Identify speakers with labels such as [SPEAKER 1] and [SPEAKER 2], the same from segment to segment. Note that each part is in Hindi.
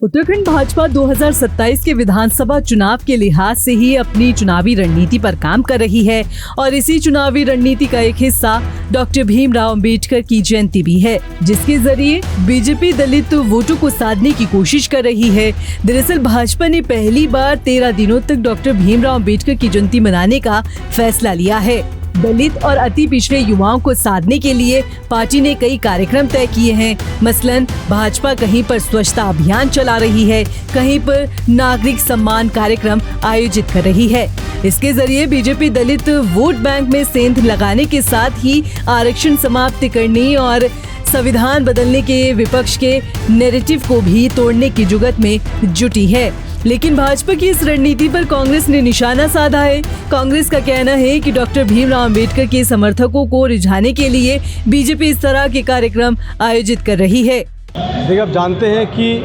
[SPEAKER 1] उत्तराखंड भाजपा 2027 के विधानसभा चुनाव के लिहाज से ही अपनी चुनावी रणनीति पर काम कर रही है और इसी चुनावी रणनीति का एक हिस्सा डॉक्टर भीमराव अंबेडकर की जयंती भी है, जिसके जरिए बीजेपी दलित वोटों को साधने की कोशिश कर रही है। दरअसल भाजपा ने पहली बार 13 दिनों तक डॉक्टर भीमराव अंबेडकर की जयंती मनाने का फैसला लिया है। दलित और अति पिछड़े युवाओं को साधने के लिए पार्टी ने कई कार्यक्रम तय किए हैं। मसलन भाजपा कहीं पर स्वच्छता अभियान चला रही है, कहीं पर नागरिक सम्मान कार्यक्रम आयोजित कर रही है। इसके जरिए बीजेपी दलित वोट बैंक में सेंध लगाने के साथ ही आरक्षण समाप्त करने और संविधान बदलने के विपक्ष के नैरेटिव को भी तोड़ने की जुगत में जुटी है। लेकिन भाजपा की इस रणनीति पर कांग्रेस ने निशाना साधा है। कांग्रेस का कहना है कि डॉक्टर भीमराव अंबेडकर के समर्थकों को रिझाने के लिए बीजेपी इस तरह के कार्यक्रम आयोजित कर रही है।
[SPEAKER 2] देखिए, आप जानते हैं कि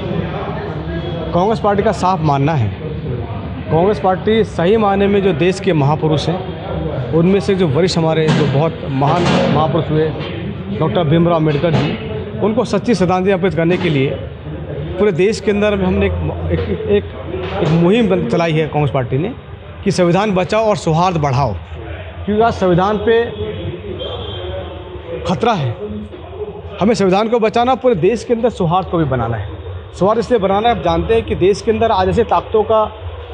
[SPEAKER 2] कांग्रेस पार्टी का साफ मानना है, कांग्रेस पार्टी सही मायने में जो देश के महापुरुष हैं, उनमें से जो वरिष्ठ हमारे जो बहुत महान महापुरुष हुए डॉक्टर भीमराव अम्बेडकर जी, उनको सच्ची श्रद्धांजलि अर्पित करने के लिए पूरे देश के अंदर हमने एक मुहिम चलाई है कांग्रेस पार्टी ने कि संविधान बचाओ और सौहार्द बढ़ाओ, क्योंकि आज संविधान पे खतरा है। हमें संविधान को बचाना, पूरे देश के अंदर सौहार्द को भी बनाना है। सौहार्द इसलिए बनाना है, आप जानते हैं कि देश के अंदर आज ऐसे ताकतों का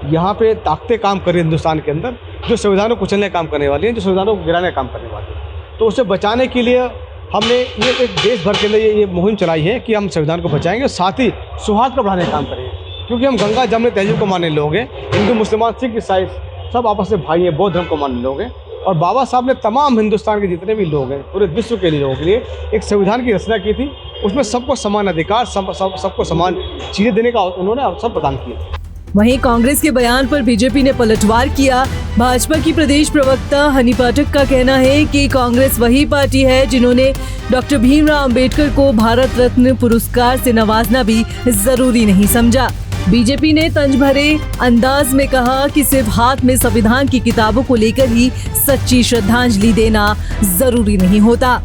[SPEAKER 2] यहाँ पे ताकतें काम कर रही है हिंदुस्तान के अंदर, जो संविधान को कुचलने काम करने वाली हैं, जो संविधान को गिराने काम करने वाली हैं। तो उसे बचाने के लिए हमने ये एक देश भर के लिए ये मुहिम चलाई है कि हम संविधान को बचाएंगे और साथ ही सौहार्द को बढ़ाने का काम करेंगे, क्योंकि हम गंगा जमुना तहजीब को मानने लोग हैं। हिंदू मुसलमान सिख ईसाई सब आपस में भाई हैं, बौद्ध धर्म को मानने लोग हैं। और बाबा साहब ने तमाम हिंदुस्तान के जितने भी लोग हैं, पूरे विश्व के लोगों के लिए एक संविधान की रचना की थी। उसमें सबको समान अधिकार, सबको समान चीज़ें देने का उन्होंने अवसर प्रदान किया।
[SPEAKER 1] वहीं कांग्रेस के बयान पर बीजेपी ने पलटवार किया। भाजपा की प्रदेश प्रवक्ता हनी पाठक का कहना है कि कांग्रेस वही पार्टी है जिन्होंने डॉक्टर भीमराव अंबेडकर को भारत रत्न पुरस्कार से नवाजना भी जरूरी नहीं समझा। बीजेपी ने तंज भरे अंदाज में कहा कि सिर्फ हाथ में संविधान की किताबों को लेकर ही सच्ची श्रद्धांजलि देना जरूरी नहीं होता।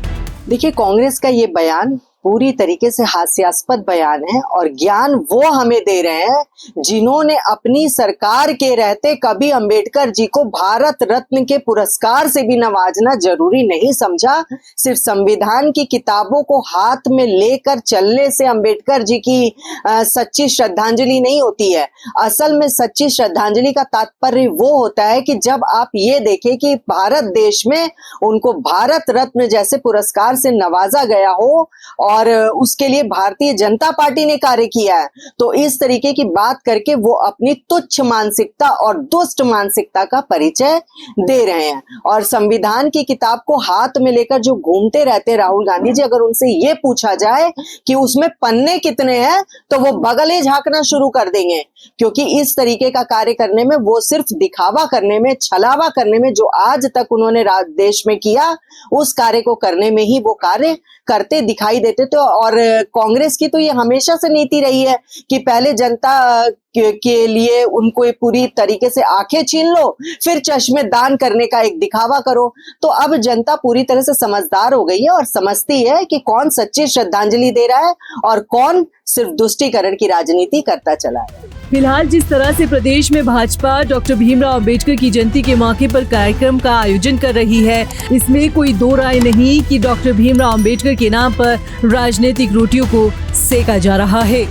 [SPEAKER 3] देखिए, कांग्रेस का ये बयान पूरी तरीके से हास्यास्पद बयान है और ज्ञान वो हमें दे रहे हैं जिन्होंने अपनी सरकार के रहते कभी अंबेडकर जी को भारत रत्न के पुरस्कार से भी नवाजना जरूरी नहीं समझा। सिर्फ संविधान की किताबों को हाथ में लेकर चलने से अंबेडकर जी की सच्ची श्रद्धांजलि नहीं होती है। असल में सच्ची श्रद्धांजलि का तात्पर्य वो होता है कि जब आप ये देखें कि भारत देश में उनको भारत रत्न जैसे पुरस्कार से नवाजा गया हो और उसके लिए भारतीय जनता पार्टी ने कार्य किया है, तो इस तरीके की बात करके वो अपनी तुच्छ मानसिकता और दुष्ट मानसिकता का परिचय दे रहे हैं। और संविधान की किताब को हाथ में लेकर जो घूमते रहते राहुल गांधी जी, अगर उनसे ये पूछा जाए कि उसमें पन्ने कितने हैं, तो वो बगले झांकना शुरू कर देंगे, क्योंकि इस तरीके का कार्य करने में, वो सिर्फ दिखावा करने में, छलावा करने में, जो आज तक उन्होंने देश में किया उस कार्य को करने में ही वो कार्य करते दिखाई देते। तो और कांग्रेस की तो ये हमेशा से नीति रही है कि पहले जनता के लिए उनको पूरी तरीके से आंखें छीन लो, फिर चश्मे दान करने का एक दिखावा करो। तो अब जनता पूरी तरह से समझदार हो गई है और समझती है कि कौन सच्ची श्रद्धांजलि दे रहा है और कौन सिर्फ तुष्टीकरण की राजनीति करता चला है।
[SPEAKER 1] फिलहाल जिस तरह से प्रदेश में भाजपा डॉक्टर भीमराव अंबेडकर की जयंती के मौके पर कार्यक्रम का आयोजन कर रही है, इसमें कोई दो राय नहीं कि डॉक्टर भीमराव अंबेडकर के नाम पर राजनीतिक रोटियों को सेका जा रहा है।